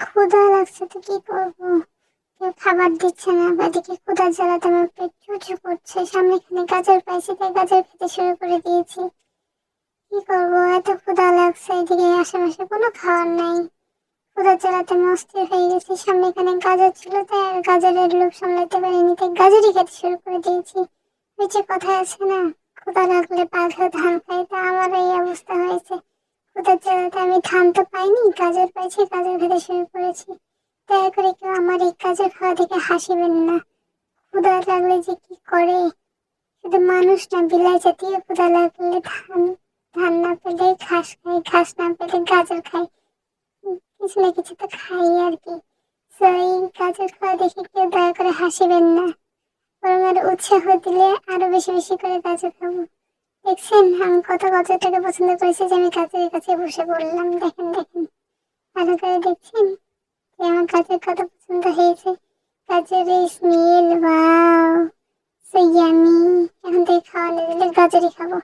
ক্ষুধা লাগছে তো কি করবো, কেউ খাবার দিচ্ছে না, বা এদিকে ক্ষুধার জ্বালাতে আমার পেট চুচু করছে। সামনে এখানে গাজর পাইছি, তাই গাজর খেতে শুরু করে দিয়েছি। কি করবো, এত ক্ষুধা লাগছে, এদিকে আশেপাশে কোনো খাবার নাই। ক্ষুধার জ্বালাতে আমি অস্থির হয়ে গেছি। সামনে এখানে গাজর ছিল, তাই আর গাজরের লোভ সামলাতে পারিনি, তাই গাজরই খেতে শুরু করে দিয়েছি। ওই যে কথায় আছে না, ক্ষুধা লাগলে বাঘেও ধান খায়, তা আমার এই অবস্থা হয়েছে। ক্ষুধার জ্বালাতে আমি ধান তো পাইনি, গাজর পাইছি, গাজর খেতে শুরু করেছি। দয়া করে কেউ আমার এই গাজর খাওয়া দেখে হাসিবেন না। ক্ষুধা লাগলে যে কি করে, শুধু মানুষ না, বিলাই জাতীয় ক্ষুধা লাগলে ধান, ধান না পেলে ঘাস খায়, ঘাস না পেলে গাজর খায়। কিছু না কিছু তো খাই আর কি। তো এই গাজর খাওয়া দেখে কেউ দয়া করে হাসিবেন না, বরং আরো উৎসাহ দিলে আরো বেশি বেশি করে গাজর খাবো। দেখছেন আমি কত গাজরটাকে পছন্দ করেছি, যে আমি গাজরের কাছে বসে পড়লাম। দেখেন দেখেন, ভালো করে দেখছেন যে আমার গাজর কত পছন্দ হয়েছে। গাজরের স্মেল, ওয়াও, সো ইয়ামি। এখন থেকে খাওয়া দিলে গাজরই খাবো।